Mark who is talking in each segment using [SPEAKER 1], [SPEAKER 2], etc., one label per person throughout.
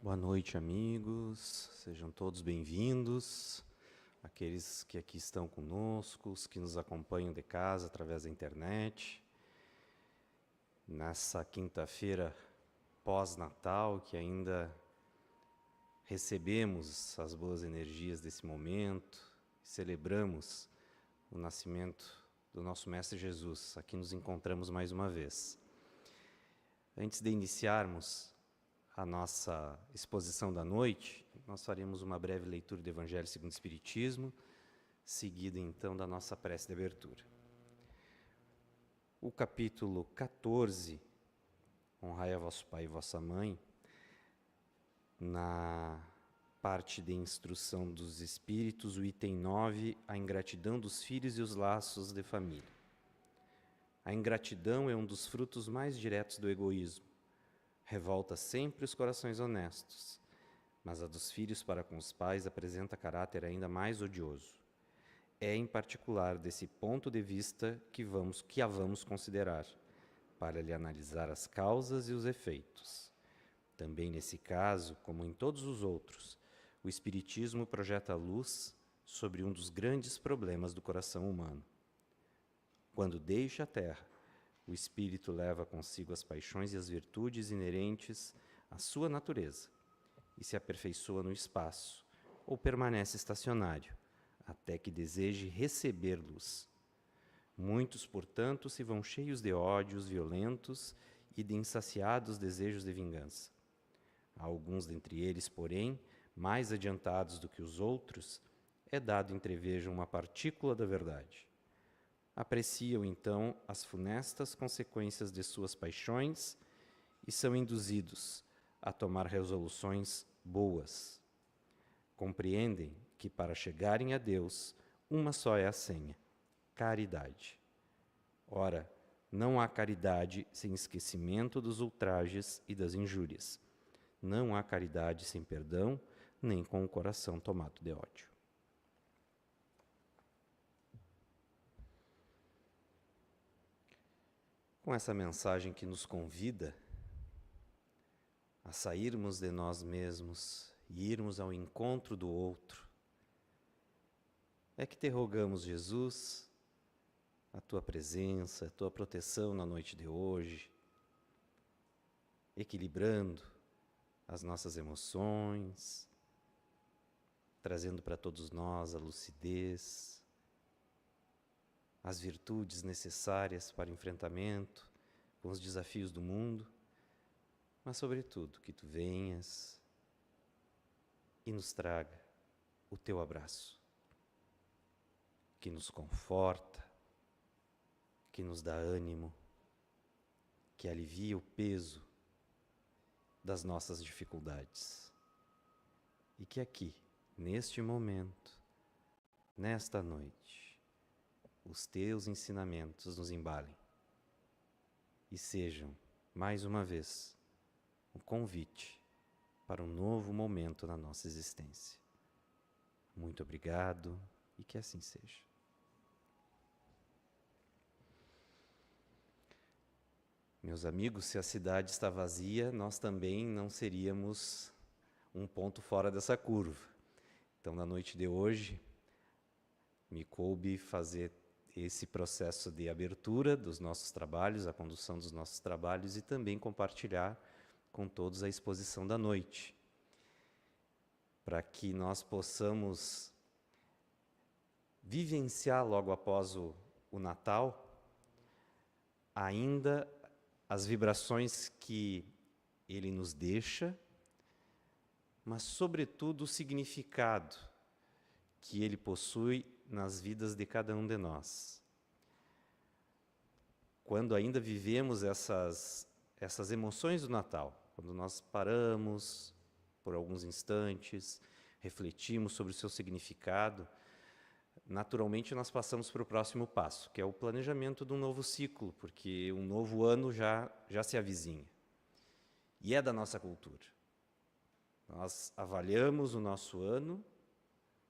[SPEAKER 1] Boa noite, amigos. Sejam todos bem-vindos. Aqueles que aqui estão conosco, os que nos acompanham de casa através da internet. Nessa quinta-feira pós-Natal, que ainda recebemos as boas energias desse momento, celebramos o nascimento do nosso Mestre Jesus. Aqui nos encontramos mais uma vez. Antes de iniciarmos a nossa exposição da noite, nós faremos uma breve leitura do Evangelho segundo o Espiritismo, seguida então da nossa prece de abertura. O capítulo 14, Honrai a vosso pai e vossa mãe, na parte de instrução dos espíritos, o item 9, a ingratidão dos filhos e os laços de família. A ingratidão é um dos frutos mais diretos do egoísmo. Revolta sempre os corações honestos, mas a dos filhos para com os pais apresenta caráter ainda mais odioso. É em particular desse ponto de vista que a vamos considerar, para lhe analisar as causas e os efeitos. Também nesse caso, como em todos os outros, o Espiritismo projeta luz sobre um dos grandes problemas do coração humano. Quando deixa a terra, o espírito leva consigo as paixões e as virtudes inerentes à sua natureza e se aperfeiçoa no espaço, ou permanece estacionário, até que deseje receber luz. Muitos, portanto, se vão cheios de ódios violentos e de insaciados desejos de vingança. A alguns dentre eles, porém, mais adiantados do que os outros, é dado entrever uma partícula da verdade. Apreciam, então, as funestas consequências de suas paixões e são induzidos a tomar resoluções boas. Compreendem que, para chegarem a Deus, uma só é a senha: caridade. Ora, não há caridade sem esquecimento dos ultrajes e das injúrias. Não há caridade sem perdão, nem com o coração tomado de ódio. Com essa mensagem que nos convida a sairmos de nós mesmos e irmos ao encontro do outro, é que te rogamos, Jesus, a tua presença, a tua proteção na noite de hoje, equilibrando as nossas emoções, trazendo para todos nós a lucidez, as virtudes necessárias para o enfrentamento com os desafios do mundo, mas, sobretudo, que tu venhas e nos traga o teu abraço, que nos conforta, que nos dá ânimo, que alivia o peso das nossas dificuldades. E que aqui, neste momento, nesta noite, os teus ensinamentos nos embalem e sejam, mais uma vez, um convite para um novo momento na nossa existência. Muito obrigado e que assim seja. Meus amigos, se a cidade está vazia, nós também não seríamos um ponto fora dessa curva. Então, na noite de hoje, me coube fazer esse processo de abertura dos nossos trabalhos, a condução dos nossos trabalhos e também compartilhar com todos a exposição da noite, para que nós possamos vivenciar logo após o Natal ainda as vibrações que ele nos deixa, mas sobretudo o significado que ele possui nas vidas de cada um de nós. Quando ainda vivemos essas emoções do Natal, quando nós paramos por alguns instantes, refletimos sobre o seu significado, naturalmente nós passamos para o próximo passo, que é o planejamento de um novo ciclo, porque um novo ano já se avizinha. E é da nossa cultura. Nós avaliamos o nosso ano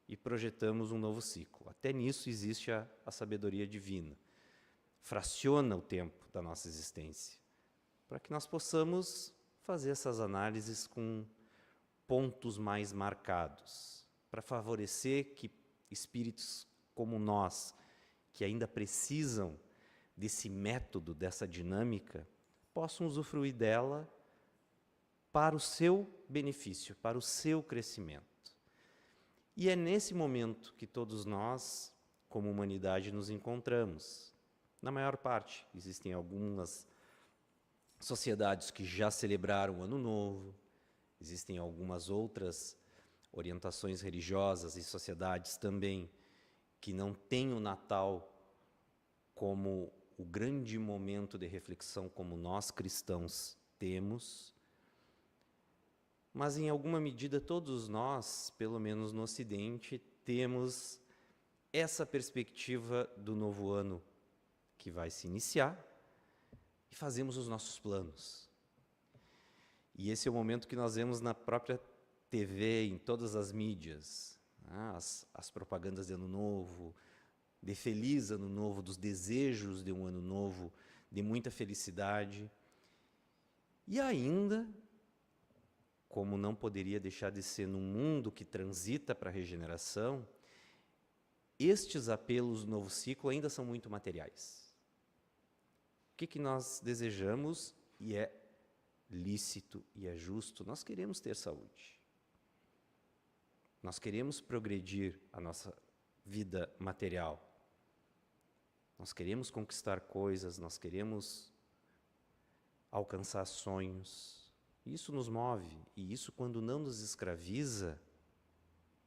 [SPEAKER 1] e projetamos um novo ciclo. Até nisso existe a sabedoria divina. Fraciona o tempo da nossa existência, para que nós possamos fazer essas análises com pontos mais marcados, para favorecer que espíritos como nós, que ainda precisam desse método, dessa dinâmica, possam usufruir dela para o seu benefício, para o seu crescimento. E é nesse momento que todos nós, como humanidade, nos encontramos. Na maior parte, existem algumas sociedades que já celebraram o Ano Novo, existem algumas outras orientações religiosas e sociedades também que não têm o Natal como o grande momento de reflexão como nós cristãos temos. Mas, em alguma medida, todos nós, pelo menos no Ocidente, temos essa perspectiva do novo ano que vai se iniciar e fazemos os nossos planos. E esse é o momento que nós vemos na própria TV, em todas as mídias, né? As propagandas de Ano Novo, de feliz Ano Novo, dos desejos de um Ano Novo, de muita felicidade. E ainda, como não poderia deixar de ser num mundo que transita para a regeneração, estes apelos do novo ciclo ainda são muito materiais. O que nós desejamos, e é lícito e é justo, nós queremos ter saúde. Nós queremos progredir a nossa vida material. Nós queremos conquistar coisas, nós queremos alcançar sonhos. Isso nos move, e isso, quando não nos escraviza,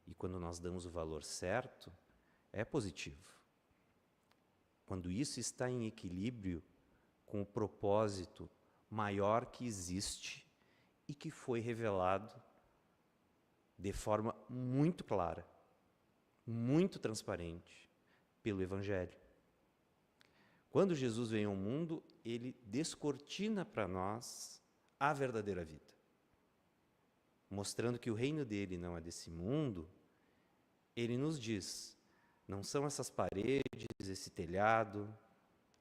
[SPEAKER 1] e quando nós damos o valor certo, é positivo. Quando isso está em equilíbrio com o propósito maior que existe e que foi revelado de forma muito clara, muito transparente, pelo Evangelho. Quando Jesus vem ao mundo, ele descortina para nós a verdadeira vida, mostrando que o reino dele não é desse mundo. Ele nos diz, não são essas paredes, esse telhado,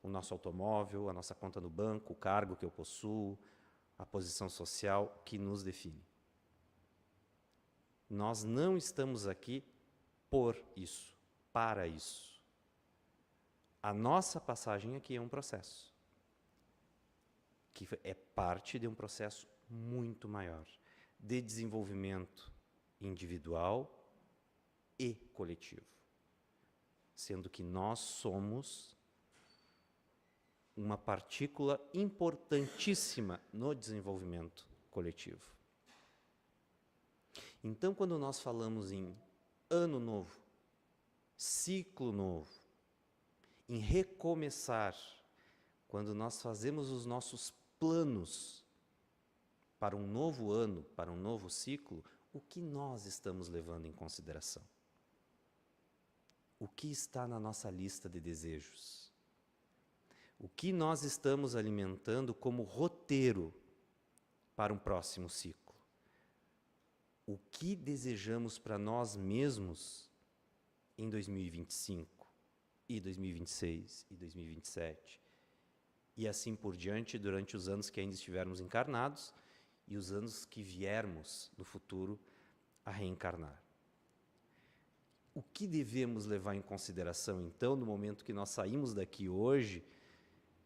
[SPEAKER 1] o nosso automóvel, a nossa conta no banco, o cargo que eu possuo, a posição social que nos define. Nós não estamos aqui por isso, para isso. A nossa passagem aqui é um processo, que é parte de um processo muito maior, de desenvolvimento individual e coletivo, sendo que nós somos uma partícula importantíssima no desenvolvimento coletivo. Então, quando nós falamos em ano novo, ciclo novo, em recomeçar, quando nós fazemos os nossos planos para um novo ano, para um novo ciclo, o que nós estamos levando em consideração? O que está na nossa lista de desejos? O que nós estamos alimentando como roteiro para um próximo ciclo? O que desejamos para nós mesmos em 2025, e 2026, e 2027, e assim por diante, durante os anos que ainda estivermos encarnados e os anos que viermos no futuro a reencarnar? O que devemos levar em consideração, então, no momento que nós saímos daqui hoje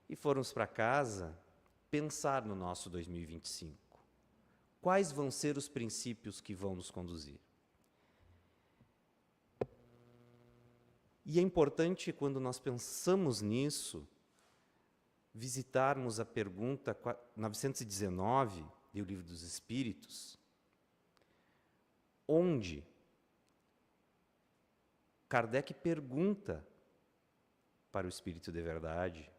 [SPEAKER 1] e formos para casa, pensar no nosso 2025? Quais vão ser os princípios que vão nos conduzir? E é importante, quando nós pensamos nisso, visitarmos a pergunta 919 do Livro dos Espíritos, onde Kardec pergunta para o Espírito de Verdade: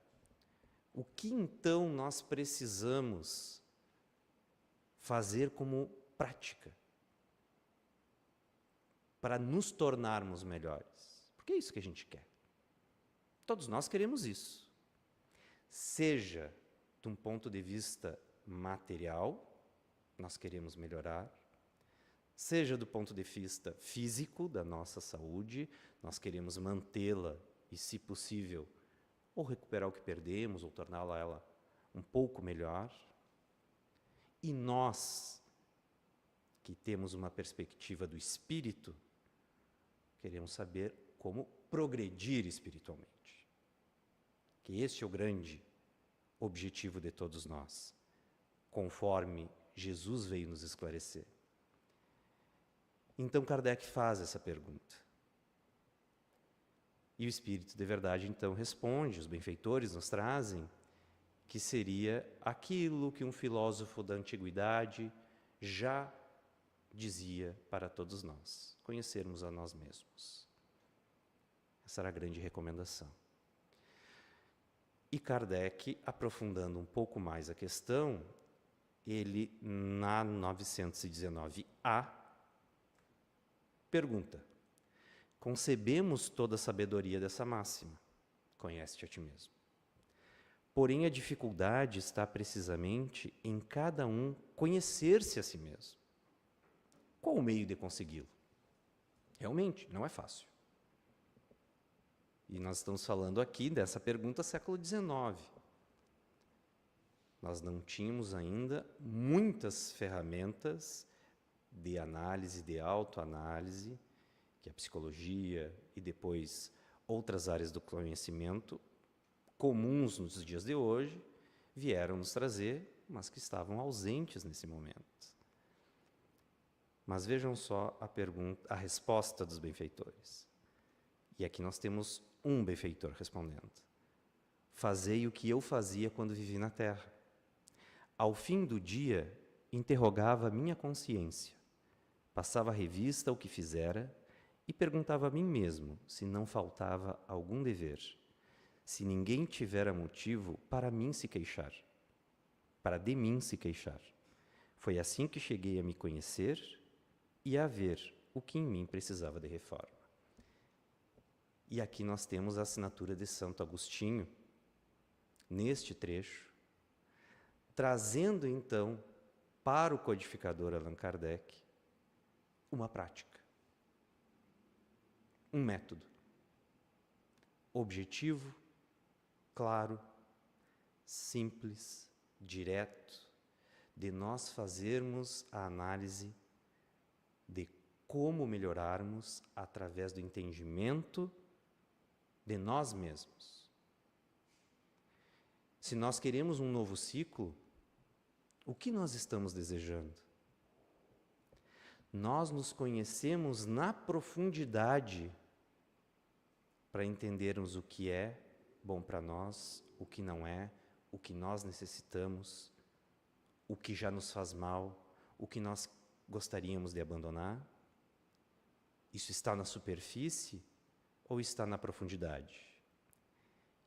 [SPEAKER 1] o que então nós precisamos fazer como prática para nos tornarmos melhores? Porque é isso que a gente quer. Todos nós queremos isso. Seja de um ponto de vista material, nós queremos melhorar, seja do ponto de vista físico, da nossa saúde, nós queremos mantê-la e, se possível, ou recuperar o que perdemos, ou torná-la ela um pouco melhor. E nós, que temos uma perspectiva do espírito, queremos saber como progredir espiritualmente. Que este é o grande objetivo de todos nós, conforme Jesus veio nos esclarecer. Então Kardec faz essa pergunta. E o Espírito de verdade então responde, os benfeitores nos trazem, que seria aquilo que um filósofo da antiguidade já dizia para todos nós, conhecermos a nós mesmos. Essa era a grande recomendação. E Kardec, aprofundando um pouco mais a questão, ele, na 919A, pergunta: concebemos toda a sabedoria dessa máxima, conhece-te a ti mesmo. Porém, a dificuldade está precisamente em cada um conhecer-se a si mesmo. Qual o meio de consegui-lo? Realmente, não é fácil. E nós estamos falando aqui dessa pergunta século XIX. Nós não tínhamos ainda muitas ferramentas de análise, de autoanálise, que é a psicologia e depois outras áreas do conhecimento comuns nos dias de hoje, vieram nos trazer, mas que estavam ausentes nesse momento. Mas vejam só a resposta dos benfeitores. E aqui nós temos um benfeitor respondendo: fazei o que eu fazia quando vivi na terra. Ao fim do dia, interrogava a minha consciência, passava a revista ao que fizera e perguntava a mim mesmo se não faltava algum dever, se ninguém tivera motivo para mim se queixar, para de mim se queixar. Foi assim que cheguei a me conhecer e a ver o que em mim precisava de reforma. E aqui nós temos a assinatura de Santo Agostinho, neste trecho, trazendo então para o codificador Allan Kardec uma prática, um método objetivo, claro, simples, direto, de nós fazermos a análise de como melhorarmos através do entendimento de nós mesmos. Se nós queremos um novo ciclo, o que nós estamos desejando? Nós nos conhecemos na profundidade para entendermos o que é bom para nós, o que não é, o que nós necessitamos, o que já nos faz mal, o que nós gostaríamos de abandonar? Isso está na superfície ou está na profundidade?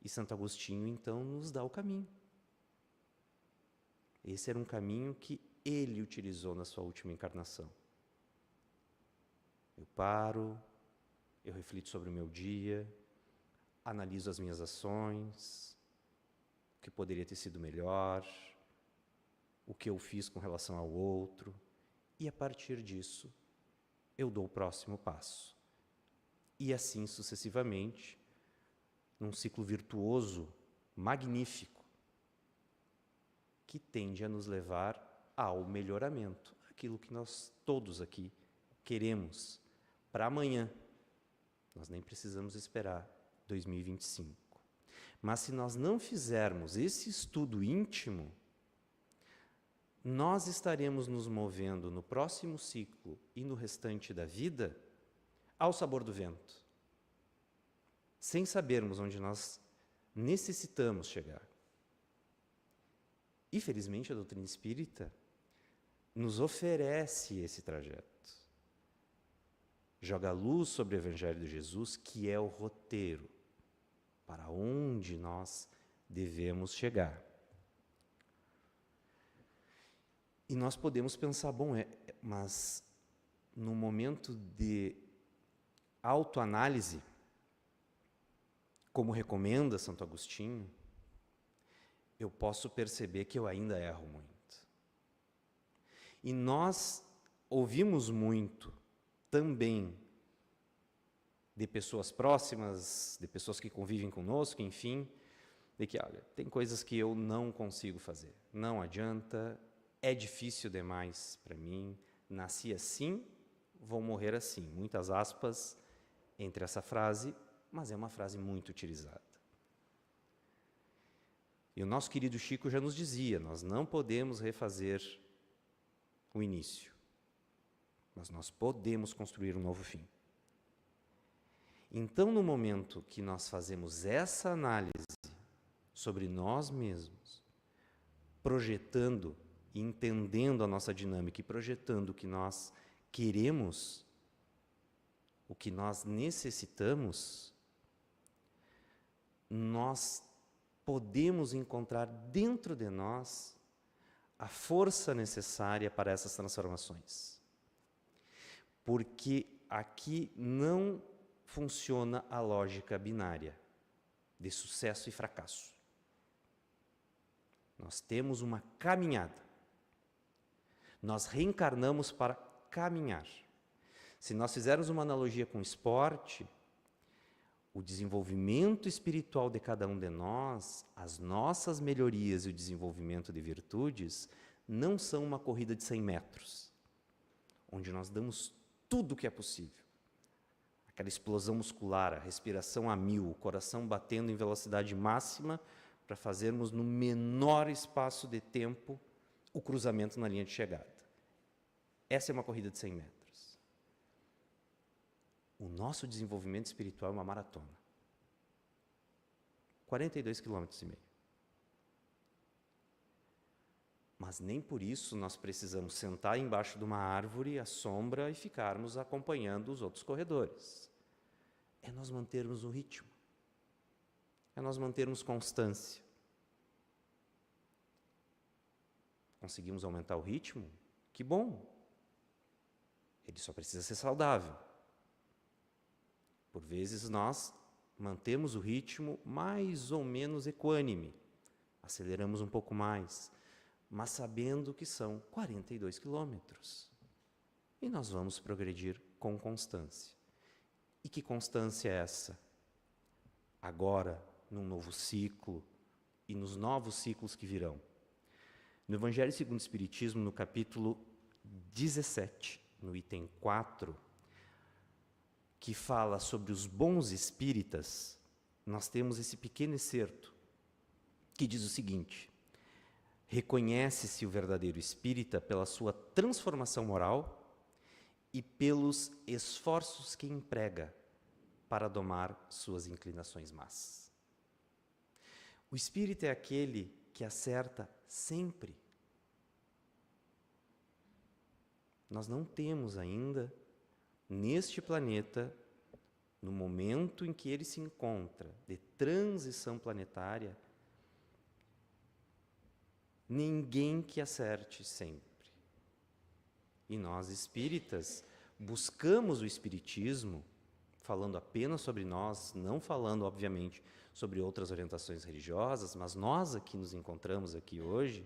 [SPEAKER 1] E Santo Agostinho, então, nos dá o caminho. Esse era um caminho que ele utilizou na sua última encarnação. Eu paro, eu reflito sobre o meu dia, analiso as minhas ações, o que poderia ter sido melhor, o que eu fiz com relação ao outro, e a partir disso, eu dou o próximo passo. E assim sucessivamente, num ciclo virtuoso, magnífico, que tende a nos levar ao melhoramento, aquilo que nós todos aqui queremos para amanhã. Nós nem precisamos esperar 2025. Mas se nós não fizermos esse estudo íntimo, nós estaremos nos movendo no próximo ciclo e no restante da vida ao sabor do vento, sem sabermos onde nós necessitamos chegar. E, felizmente, a doutrina espírita nos oferece esse trajeto. Joga luz sobre o Evangelho de Jesus, que é o roteiro para onde nós devemos chegar. E nós podemos pensar, bom, mas no momento de autoanálise, como recomenda Santo Agostinho, eu posso perceber que eu ainda erro muito. E nós ouvimos muito também de pessoas próximas, de pessoas que convivem conosco, enfim, de que, olha, tem coisas que eu não consigo fazer, não adianta, é difícil demais para mim, Nasci assim, vou morrer assim. Muitas aspas entre essa frase, mas é uma frase muito utilizada. E o nosso querido Chico já nos dizia, nós não podemos refazer o início, mas nós podemos construir um novo fim. Então, no momento que nós fazemos essa análise sobre nós mesmos, projetando e entendendo a nossa dinâmica e projetando o que nós queremos, o que nós necessitamos, nós podemos encontrar dentro de nós a força necessária para essas transformações. Porque aqui não funciona a lógica binária de sucesso e fracasso. Nós temos uma caminhada. Nós reencarnamos para caminhar. Se nós fizermos uma analogia com o esporte, o desenvolvimento espiritual de cada um de nós, as nossas melhorias e o desenvolvimento de virtudes, não são uma corrida de 100 metros, onde nós damos tudo o que é possível. Aquela explosão muscular, a respiração a 1000, o coração batendo em velocidade máxima, para fazermos no menor espaço de tempo o cruzamento na linha de chegada. Essa é uma corrida de 100 metros. O nosso desenvolvimento espiritual é uma maratona. 42,5 km. Mas nem por isso nós precisamos sentar embaixo de uma árvore à sombra e ficarmos acompanhando os outros corredores. É nós mantermos o ritmo. É nós mantermos constância. Conseguimos aumentar o ritmo? Que bom! Ele só precisa ser saudável. Por vezes nós mantemos o ritmo mais ou menos equânime, aceleramos um pouco mais, mas sabendo que são 42 quilômetros. E nós vamos progredir com constância. E que constância é essa? Agora, num novo ciclo e nos novos ciclos que virão. No Evangelho segundo o Espiritismo, no capítulo 17, no item 4, que fala sobre os bons espíritas, nós temos esse pequeno excerto, que diz o seguinte: reconhece-se o verdadeiro espírita pela sua transformação moral e pelos esforços que emprega para domar suas inclinações más. O espírita é aquele que acerta sempre. Nós não temos ainda, neste planeta, no momento em que ele se encontra de transição planetária, ninguém que acerte sempre. E nós, espíritas, buscamos o espiritismo, falando apenas sobre nós, não falando, obviamente, sobre outras orientações religiosas, mas nós aqui nos encontramos aqui hoje,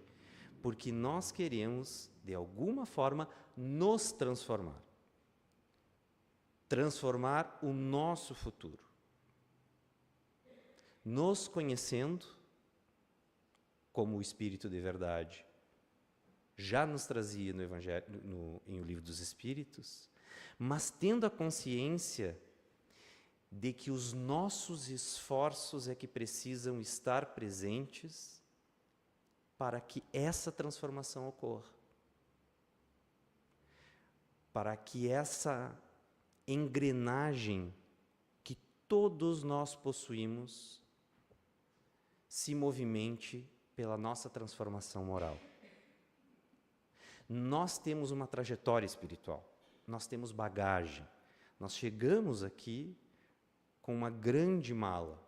[SPEAKER 1] porque nós queremos, de alguma forma, nos transformar. Transformar o nosso futuro. Nos conhecendo como o Espírito de verdade já nos trazia no Evangelho, em O Livro dos Espíritos, mas tendo a consciência de que os nossos esforços é que precisam estar presentes para que essa transformação ocorra. Para que essa engrenagem que todos nós possuímos se movimente pela nossa transformação moral. Nós temos uma trajetória espiritual, nós temos bagagem, nós chegamos aqui com uma grande mala,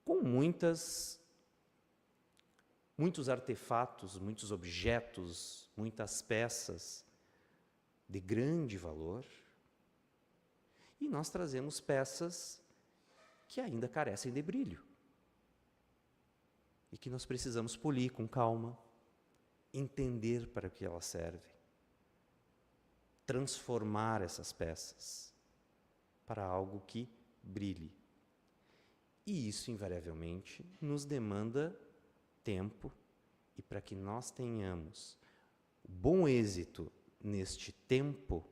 [SPEAKER 1] com muitos artefatos, muitos objetos, muitas peças de grande valor, e nós trazemos peças que ainda carecem de brilho e que nós precisamos polir com calma, entender para que elas servem, transformar essas peças para algo que brilhe. E isso, invariavelmente, nos demanda tempo, e para que nós tenhamos o bom êxito neste tempo,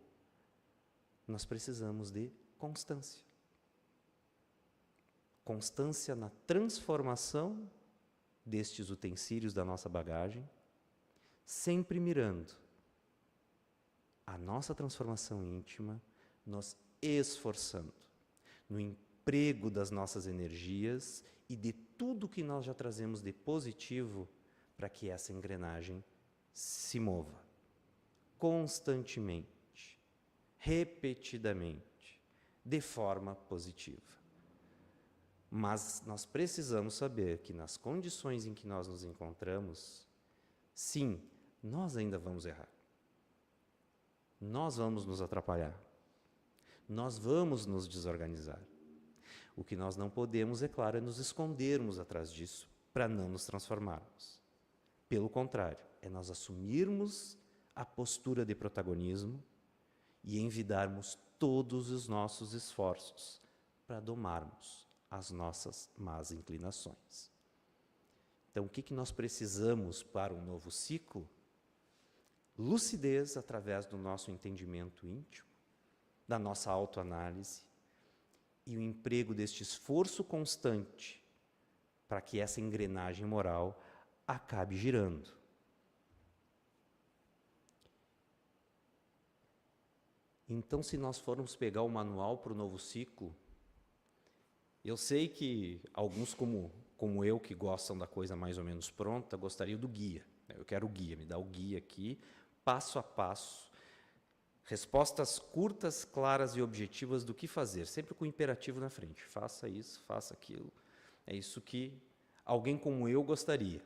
[SPEAKER 1] nós precisamos de constância. Constância na transformação destes utensílios da nossa bagagem, sempre mirando a nossa transformação íntima, nos esforçando no emprego das nossas energias e de tudo que nós já trazemos de positivo para que essa engrenagem se mova constantemente, repetidamente, de forma positiva. Mas nós precisamos saber que nas condições em que nós nos encontramos, sim, nós ainda vamos errar. Nós vamos nos atrapalhar. Nós vamos nos desorganizar. O que nós não podemos, é claro, é nos escondermos atrás disso para não nos transformarmos. Pelo contrário, é nós assumirmos a postura de protagonismo e envidarmos todos os nossos esforços para domarmos as nossas más inclinações. Então, o que nós precisamos para um novo ciclo? Lucidez através do nosso entendimento íntimo, da nossa autoanálise e o emprego deste esforço constante para que essa engrenagem moral acabe girando. Então, se nós formos pegar o manual para o novo ciclo, eu sei que alguns como eu, que gostam da coisa mais ou menos pronta, gostariam do guia. Eu quero o guia, me dá o guia aqui, passo a passo, respostas curtas, claras e objetivas do que fazer, sempre com o imperativo na frente. Faça isso, faça aquilo. É isso que alguém como eu gostaria.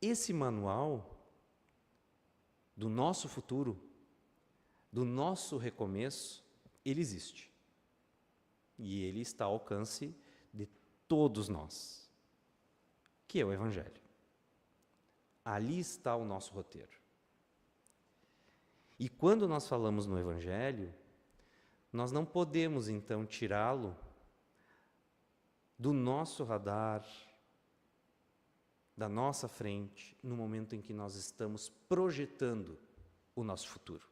[SPEAKER 1] Esse manual do nosso futuro, do nosso recomeço, ele existe. E ele está ao alcance de todos nós, que é o Evangelho. Ali está o nosso roteiro. E quando nós falamos no Evangelho, nós não podemos, então, tirá-lo do nosso radar, da nossa frente, no momento em que nós estamos projetando o nosso futuro.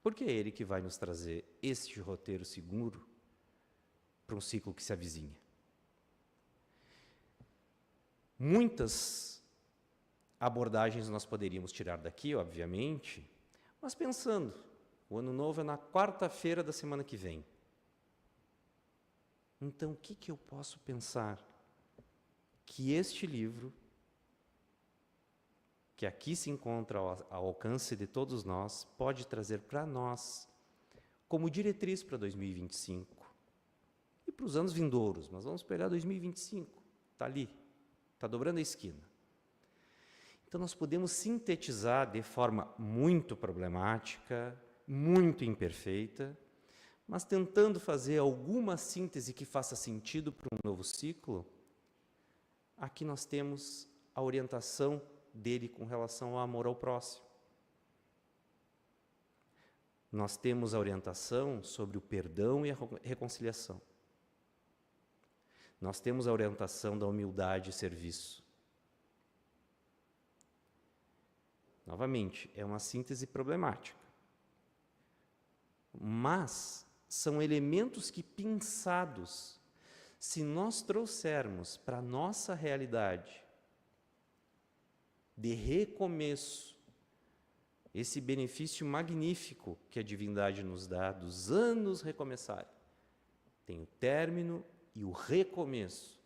[SPEAKER 1] Porque é Ele que vai nos trazer este roteiro seguro para um ciclo que se avizinha. Muitas abordagens nós poderíamos tirar daqui, obviamente, mas pensando, o Ano Novo é na quarta-feira da semana que vem. Então, o que eu posso pensar que este livro, que aqui se encontra ao alcance de todos nós, pode trazer para nós como diretriz para 2025 e para os anos vindouros, mas vamos pegar 2025, está ali, está dobrando a esquina. Então nós podemos sintetizar de forma muito problemática, muito imperfeita, mas tentando fazer alguma síntese que faça sentido para um novo ciclo. Aqui nós temos a orientação dele com relação ao amor ao próximo. Nós temos a orientação sobre o perdão e a reconciliação. Nós temos a orientação da humildade e serviço. Novamente, é uma síntese problemática. Mas são elementos que, pensados, se nós trouxermos para a nossa realidade de recomeço, esse benefício magnífico que a divindade nos dá dos anos recomeçarem, tem o término e o recomeço,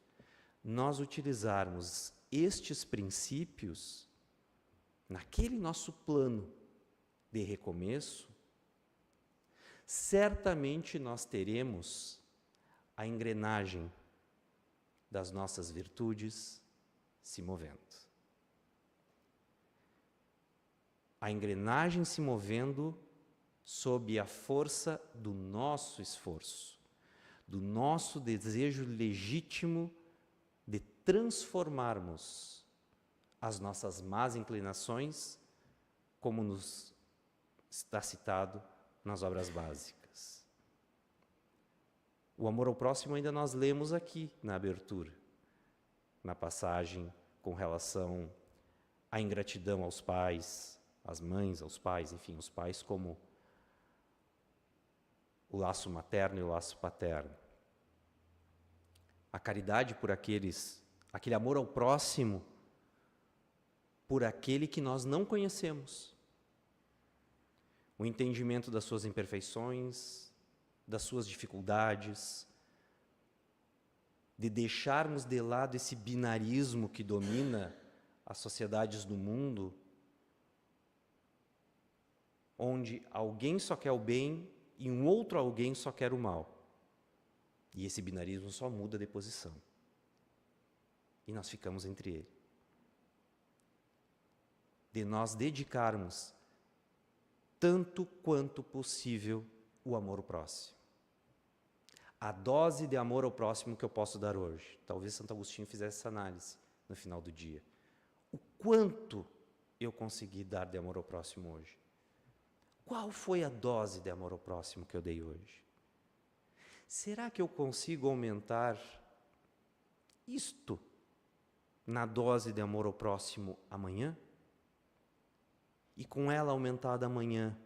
[SPEAKER 1] nós utilizarmos estes princípios naquele nosso plano de recomeço, certamente nós teremos a engrenagem das nossas virtudes se movendo. A engrenagem se movendo sob a força do nosso esforço, do nosso desejo legítimo de transformarmos as nossas más inclinações, como nos está citado nas obras básicas. O amor ao próximo ainda nós lemos aqui na abertura, na passagem com relação a ingratidão aos pais, às mães, aos pais, enfim, os pais como o laço materno e o laço paterno. A caridade por aquele amor ao próximo, por aquele que nós não conhecemos. O entendimento das suas imperfeições, das suas dificuldades, de deixarmos de lado esse binarismo que domina as sociedades do mundo, onde alguém só quer o bem e um outro alguém só quer o mal. E esse binarismo só muda de posição. E nós ficamos entre ele. De nós dedicarmos tanto quanto possível o amor ao próximo. A dose de amor ao próximo que eu posso dar hoje. Talvez Santo Agostinho fizesse essa análise no final do dia. O quanto eu consegui dar de amor ao próximo hoje? Qual foi a dose de amor ao próximo que eu dei hoje? Será que eu consigo aumentar isto na dose de amor ao próximo amanhã? E com ela aumentada amanhã,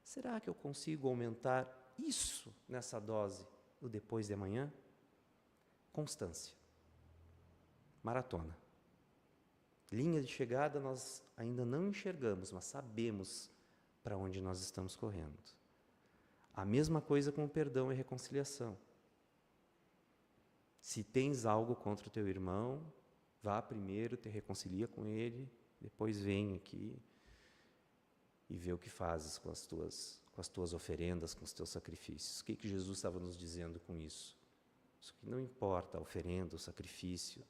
[SPEAKER 1] será que eu consigo aumentar isso nessa dose no depois de amanhã? Constância. Maratona. Linha de chegada nós ainda não enxergamos, mas sabemos para onde nós estamos correndo. A mesma coisa com o perdão e reconciliação. Se tens algo contra o teu irmão, vá primeiro, te reconcilia com ele, depois vem aqui e vê o que fazes com as tuas oferendas, com os teus sacrifícios. O que Jesus estava nos dizendo com isso? Isso que não importa, a oferenda, o sacrifício,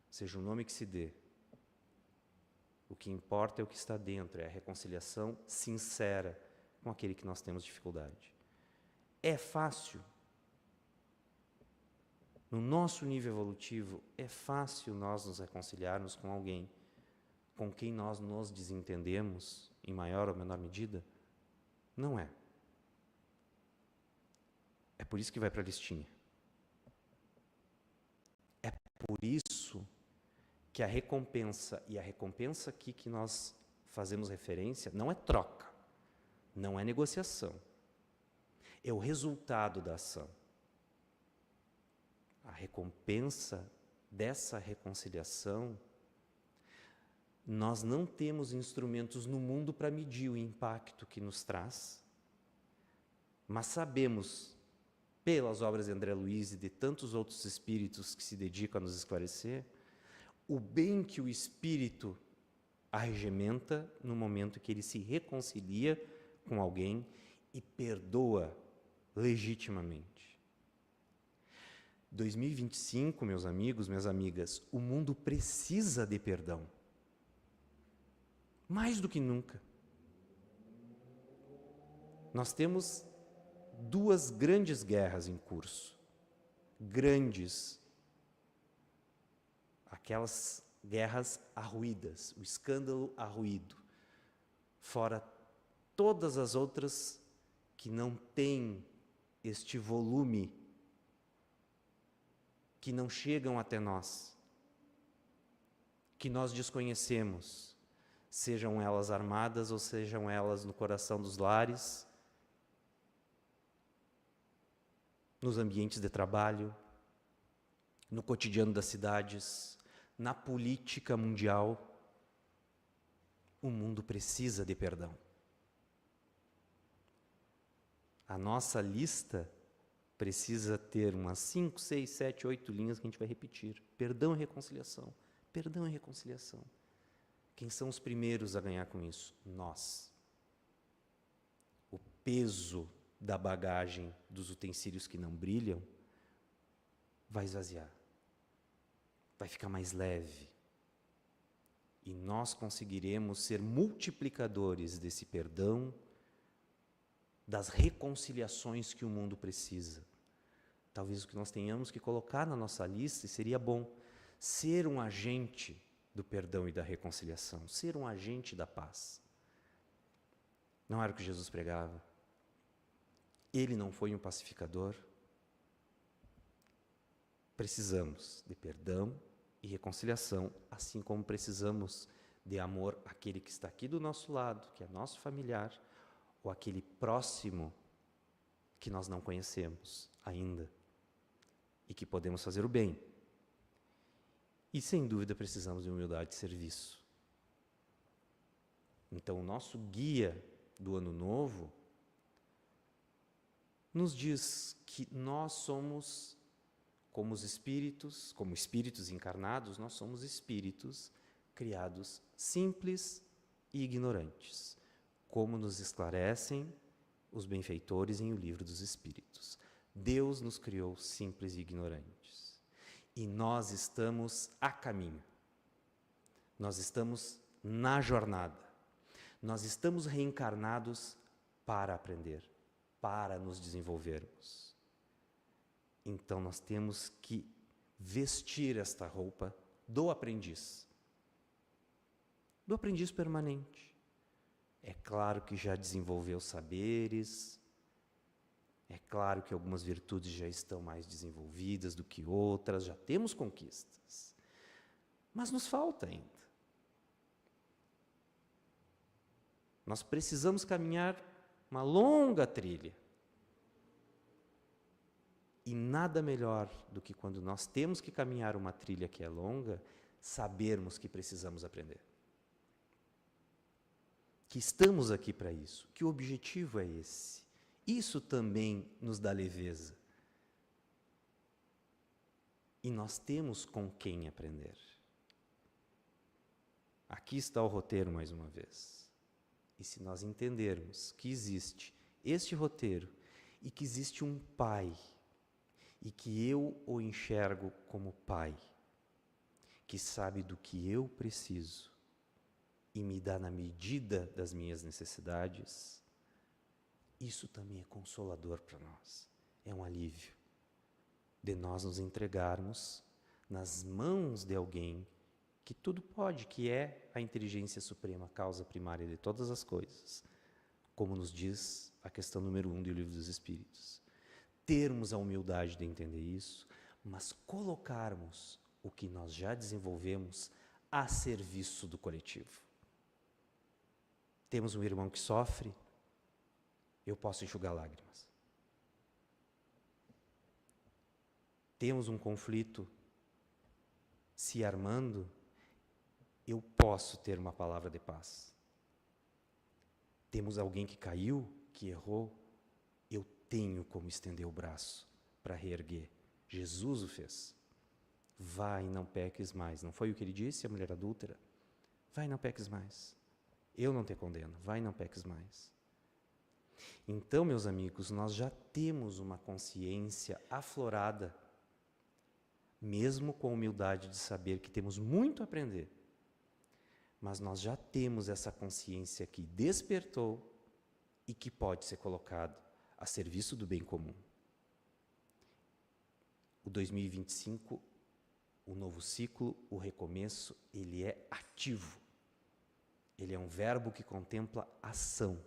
[SPEAKER 1] seja o nome que se dê. O que importa é o que está dentro, é a reconciliação sincera com aquele que nós temos dificuldade. É fácil? No nosso nível evolutivo, é fácil nós nos reconciliarmos com alguém com quem nós nos desentendemos, em maior ou menor medida? Não é. É por isso que vai para a listinha. É por isso que a recompensa, e a recompensa aqui que nós fazemos referência, não é troca, não é negociação, é o resultado da ação. A recompensa dessa reconciliação, nós não temos instrumentos no mundo para medir o impacto que nos traz, mas sabemos, pelas obras de André Luiz e de tantos outros espíritos que se dedicam a nos esclarecer, o bem que o espírito arregimenta no momento que ele se reconcilia com alguém e perdoa legitimamente. 2025, meus amigos, minhas amigas, o mundo precisa de perdão. Mais do que nunca. Nós temos duas grandes guerras em curso. Grandes. Aquelas guerras arruídas, o escândalo arruído. Fora todas as outras que não têm este volume, que não chegam até nós, que nós desconhecemos, sejam elas armadas ou sejam elas no coração dos lares, nos ambientes de trabalho, no cotidiano das cidades, na política mundial. O mundo precisa de perdão. A nossa lista precisa ter umas 5, 6, 7, 8 linhas que a gente vai repetir. Perdão e reconciliação. Perdão e reconciliação. Quem são os primeiros a ganhar com isso? Nós. O peso da bagagem dos utensílios que não brilham vai esvaziar. Vai ficar mais leve. E nós conseguiremos ser multiplicadores desse perdão, das reconciliações que o mundo precisa. Talvez o que nós tenhamos que colocar na nossa lista, e seria bom, ser um agente do perdão e da reconciliação, ser um agente da paz. Não era o que Jesus pregava? Ele não foi um pacificador? Precisamos de perdão e reconciliação, assim como precisamos Dê amor àquele que está aqui do nosso lado, que é nosso familiar, ou àquele próximo que nós não conhecemos ainda e que podemos fazer o bem. E, sem dúvida, precisamos de humildade de serviço. Então, o nosso guia do Ano Novo nos diz que nós somos, como espíritos encarnados, nós somos espíritos criados simples e ignorantes, como nos esclarecem os benfeitores em O Livro dos Espíritos. Deus nos criou simples e ignorantes. E nós estamos a caminho. Nós estamos na jornada. Nós estamos reencarnados para aprender, para nos desenvolvermos. Então nós temos que vestir esta roupa do aprendiz permanente. É claro que já desenvolveu saberes, é claro que algumas virtudes já estão mais desenvolvidas do que outras, já temos conquistas, mas nos falta ainda. Nós precisamos caminhar uma longa trilha. E nada melhor do que quando nós temos que caminhar uma trilha que é longa, sabermos que precisamos aprender. Que estamos aqui para isso, que o objetivo é esse. Isso também nos dá leveza. E nós temos com quem aprender. Aqui está o roteiro mais uma vez. E se nós entendermos que existe este roteiro e que existe um Pai, e que eu o enxergo como Pai, que sabe do que eu preciso e me dá na medida das minhas necessidades, isso também é consolador para nós. É um alívio de nós nos entregarmos nas mãos de alguém que tudo pode, que é a inteligência suprema, causa primária de todas as coisas, como nos diz a questão número 1 do Livro dos Espíritos. Termos a humildade de entender isso, mas colocarmos o que nós já desenvolvemos a serviço do coletivo. Temos um irmão que sofre, eu posso enxugar lágrimas. Temos um conflito se armando, eu posso ter uma palavra de paz. Temos alguém que caiu, que errou, eu tenho como estender o braço para reerguer. Jesus o fez. Vai, não peques mais. Não foi o que ele disse à mulher adúltera? Vai, não peques mais. Eu não te condeno. Vai, não peques mais. Então, meus amigos, nós já temos uma consciência aflorada, mesmo com a humildade de saber que temos muito a aprender. Mas nós já temos essa consciência que despertou e que pode ser colocado a serviço do bem comum. O 2025, o novo ciclo, o recomeço, ele é ativo. Ele é um verbo que contempla ação.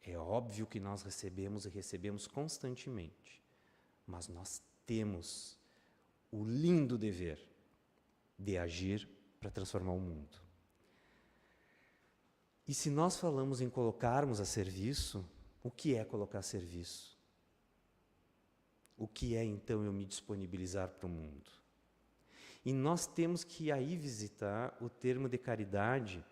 [SPEAKER 1] É óbvio que nós recebemos e recebemos constantemente, mas nós temos o lindo dever de agir para transformar o mundo. E se nós falamos em colocarmos a serviço, o que é colocar a serviço? O que é, então, eu me disponibilizar para o mundo? E nós temos que aí visitar o termo de caridade,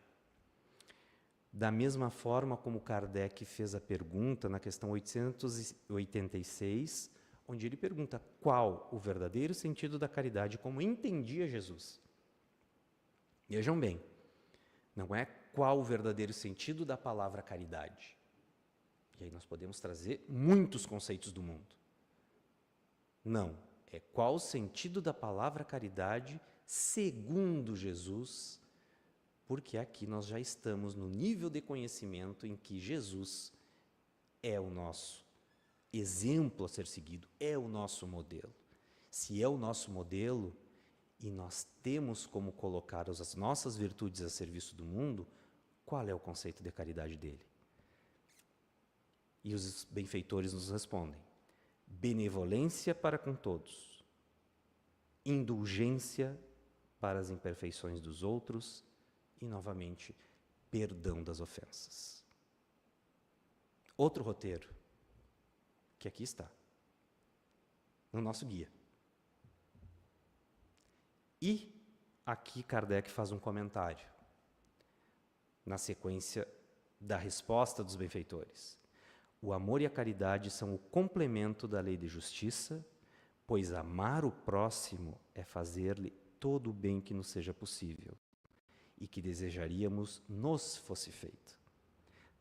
[SPEAKER 1] da mesma forma como Kardec fez a pergunta na questão 886, onde ele pergunta qual o verdadeiro sentido da caridade, como entendia Jesus. Vejam bem, não é qual o verdadeiro sentido da palavra caridade. E aí nós podemos trazer muitos conceitos do mundo. Não, é qual o sentido da palavra caridade segundo Jesus, porque aqui nós já estamos no nível de conhecimento em que Jesus é o nosso exemplo a ser seguido, é o nosso modelo. Se é o nosso modelo e nós temos como colocar as nossas virtudes a serviço do mundo, qual é o conceito de caridade dele? E os benfeitores nos respondem: benevolência para com todos, indulgência para as imperfeições dos outros e, novamente, perdão das ofensas. Outro roteiro, que aqui está, no nosso guia. E aqui Kardec faz um comentário, na sequência da resposta dos benfeitores. O amor e a caridade são o complemento da lei de justiça, pois amar o próximo é fazer-lhe todo o bem que nos seja possível e que desejaríamos nos fosse feito.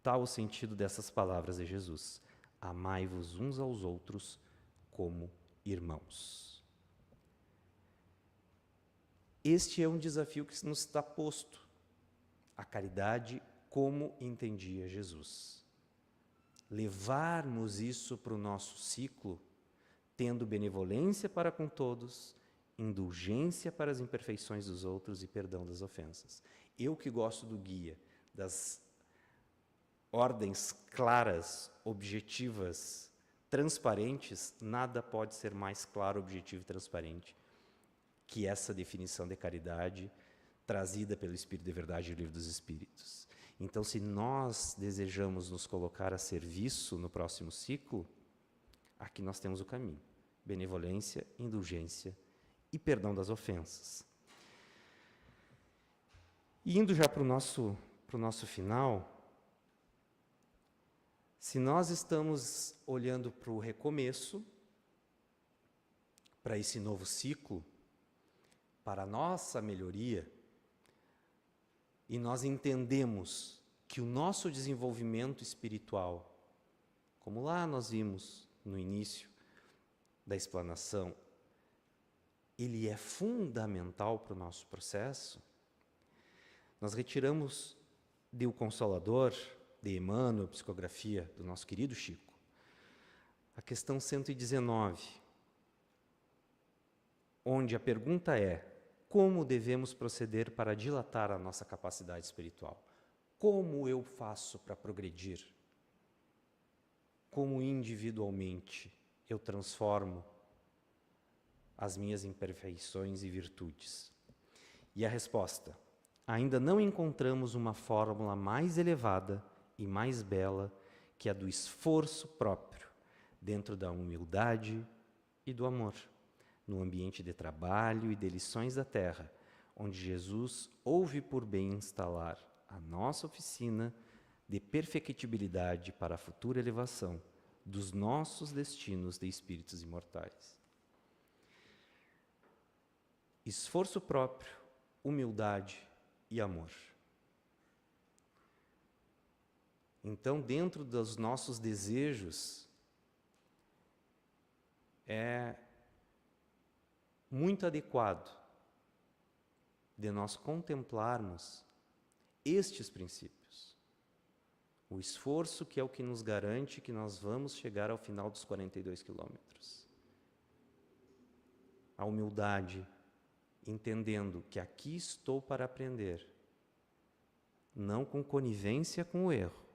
[SPEAKER 1] Tal o sentido dessas palavras de Jesus: amai-vos uns aos outros como irmãos. Este é um desafio que nos está posto. A caridade como entendia Jesus. Levarmos isso para o nosso ciclo, tendo benevolência para com todos, indulgência para as imperfeições dos outros e perdão das ofensas. Eu que gosto do guia, das ordens claras, objetivas, transparentes, nada pode ser mais claro, objetivo e transparente que essa definição de caridade trazida pelo Espírito de Verdade e o Livro dos Espíritos. Então, se nós desejamos nos colocar a serviço no próximo ciclo, aqui nós temos o caminho: benevolência, indulgência e perdão das ofensas. E indo já para o nosso final, se nós estamos olhando para o recomeço, para esse novo ciclo, para a nossa melhoria, e nós entendemos que o nosso desenvolvimento espiritual, como lá nós vimos no início da explanação, ele é fundamental para o nosso processo, nós retiramos de O Consolador, de Emmanuel, psicografia do nosso querido Chico, a questão 119, onde a pergunta é: como devemos proceder para dilatar a nossa capacidade espiritual? Como eu faço para progredir? Como individualmente eu transformo as minhas imperfeições e virtudes? E a resposta: ainda não encontramos uma fórmula mais elevada e mais bela que a do esforço próprio, dentro da humildade e do amor, no ambiente de trabalho e de lições da terra, onde Jesus houve por bem instalar a nossa oficina de perfectibilidade para a futura elevação dos nossos destinos de espíritos imortais. Esforço próprio, humildade e amor. Então, dentro dos nossos desejos, é muito adequado de nós contemplarmos estes princípios. O esforço, que é o que nos garante que nós vamos chegar ao final dos 42 quilômetros. A humildade, entendendo que aqui estou para aprender, não com conivência com o erro,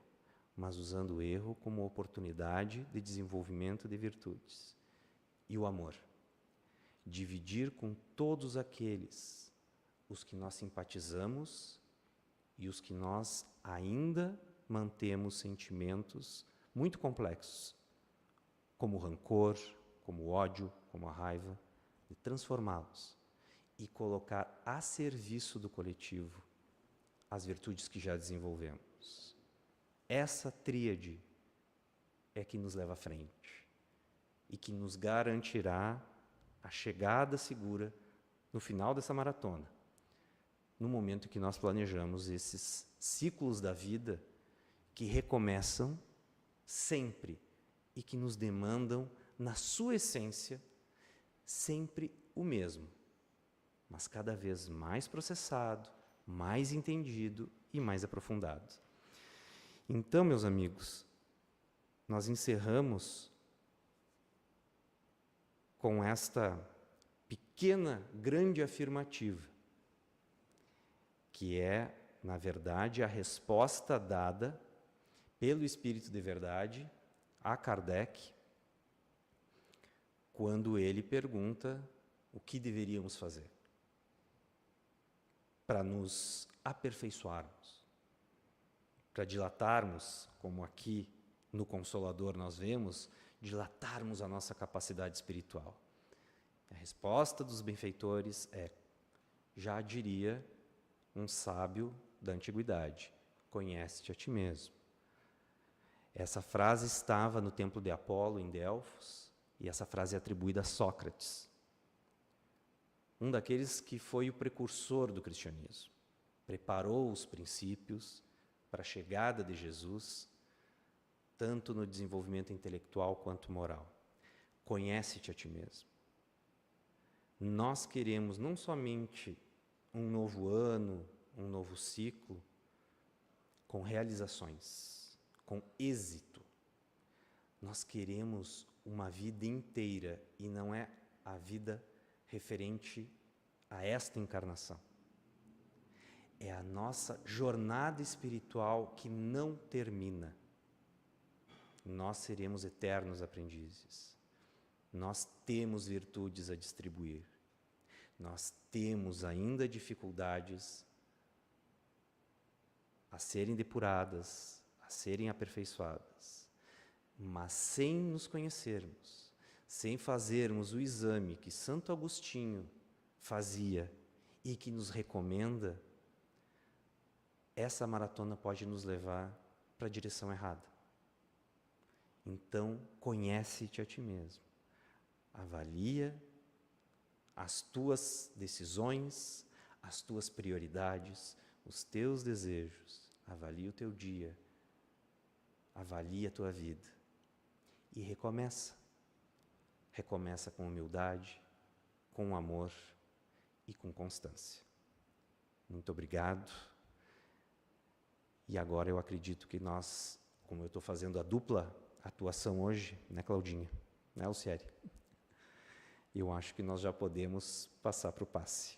[SPEAKER 1] mas usando o erro como oportunidade de desenvolvimento de virtudes. E o amor. Dividir com todos aqueles, os que nós simpatizamos e os que nós ainda mantemos sentimentos muito complexos, como o rancor, como o ódio, como a raiva, de transformá-los e colocar a serviço do coletivo as virtudes que já desenvolvemos. Essa tríade é que nos leva à frente e que nos garantirá a chegada segura no final dessa maratona, no momento em que nós planejamos esses ciclos da vida que recomeçam sempre e que nos demandam, na sua essência, sempre o mesmo, mas cada vez mais processado, mais entendido e mais aprofundado. Então, meus amigos, nós encerramos com esta pequena, grande afirmativa, que é, na verdade, a resposta dada pelo Espírito de Verdade a Kardec, quando ele pergunta o que deveríamos fazer para nos aperfeiçoarmos, para dilatarmos, como aqui no Consolador nós vemos, dilatarmos a nossa capacidade espiritual. A resposta dos benfeitores é, já diria um sábio da antiguidade, conhece-te a ti mesmo. Essa frase estava no templo de Apolo, em Delfos, e essa frase é atribuída a Sócrates, um daqueles que foi o precursor do cristianismo. Preparou os princípios para a chegada de Jesus, tanto no desenvolvimento intelectual quanto moral. Conhece-te a ti mesmo. Nós queremos não somente um novo ano, um novo ciclo, com realizações, com êxito. Nós queremos uma vida inteira e não é a vida referente a esta encarnação. É a nossa jornada espiritual que não termina. Nós seremos eternos aprendizes. Nós temos virtudes a distribuir. Nós temos ainda dificuldades a serem depuradas, a serem aperfeiçoadas. Mas sem nos conhecermos, sem fazermos o exame que Santo Agostinho fazia e que nos recomenda, essa maratona pode nos levar para a direção errada. Então, conhece-te a ti mesmo. Avalia as tuas decisões, as tuas prioridades, os teus desejos. Avalia o teu dia. Avalia a tua vida. E recomeça. Recomeça com humildade, com amor e com constância. Muito obrigado. E agora eu acredito que nós, como eu estou fazendo a dupla atuação hoje, né, Claudinha? Né, Alcieri? Eu acho que nós já podemos passar para o passe.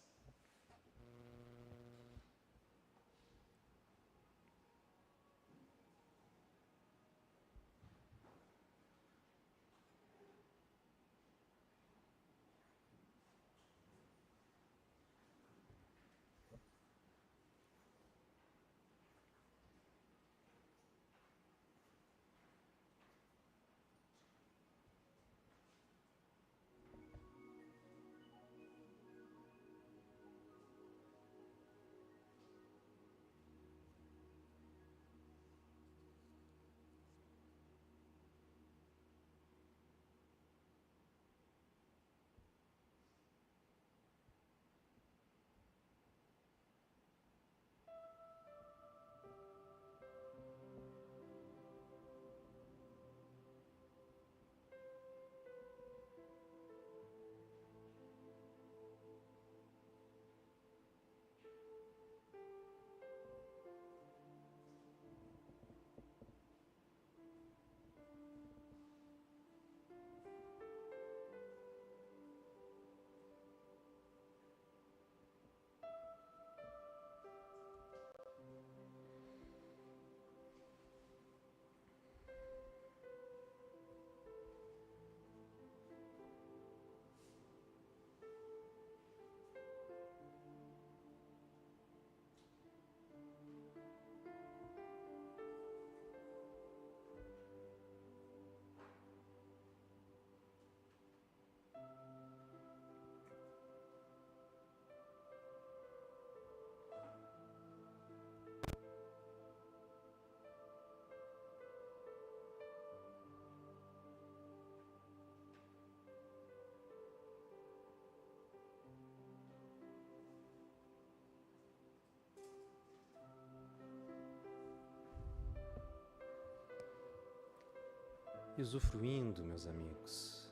[SPEAKER 1] E usufruindo, meus amigos,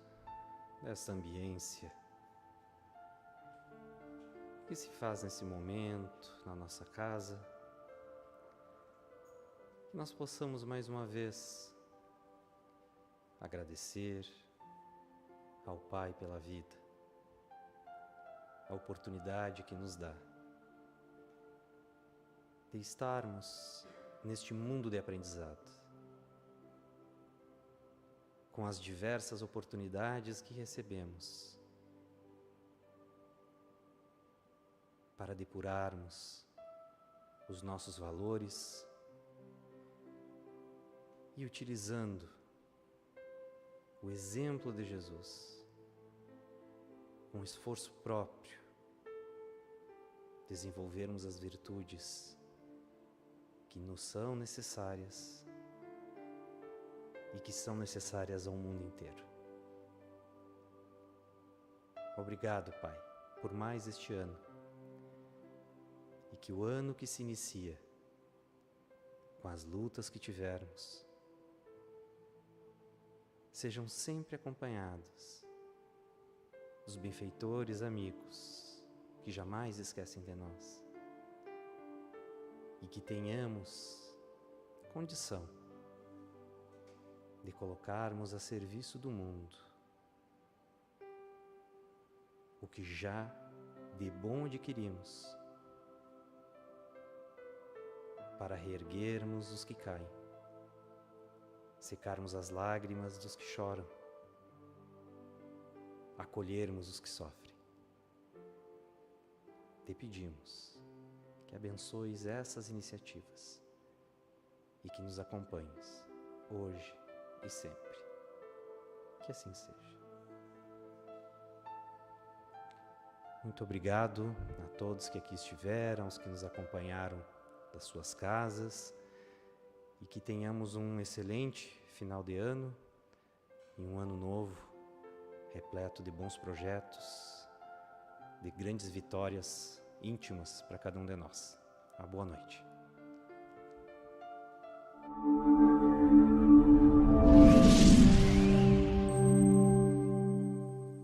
[SPEAKER 1] dessa ambiência que se faz nesse momento, na nossa casa, que nós possamos mais uma vez agradecer ao Pai pela vida, a oportunidade que nos dá de estarmos neste mundo de aprendizado, com as diversas oportunidades que recebemos para depurarmos os nossos valores e utilizando o exemplo de Jesus, com esforço próprio, desenvolvermos as virtudes que nos são necessárias e que são necessárias ao mundo inteiro. Obrigado, Pai, por mais este ano, e que o ano que se inicia, com as lutas que tivermos, sejam sempre acompanhados dos benfeitores amigos que jamais esquecem de nós, e que tenhamos condição de colocarmos a serviço do mundo o que já de bom adquirimos, para reerguermos os que caem, secarmos as lágrimas dos que choram, acolhermos os que sofrem. Te pedimos que abençoes essas iniciativas e que nos acompanhes hoje e sempre. Que assim seja. Muito obrigado a todos que aqui estiveram, os que nos acompanharam das suas casas, e que tenhamos um excelente final de ano e um ano novo repleto de bons projetos, de grandes vitórias íntimas para cada um de nós. Uma boa noite.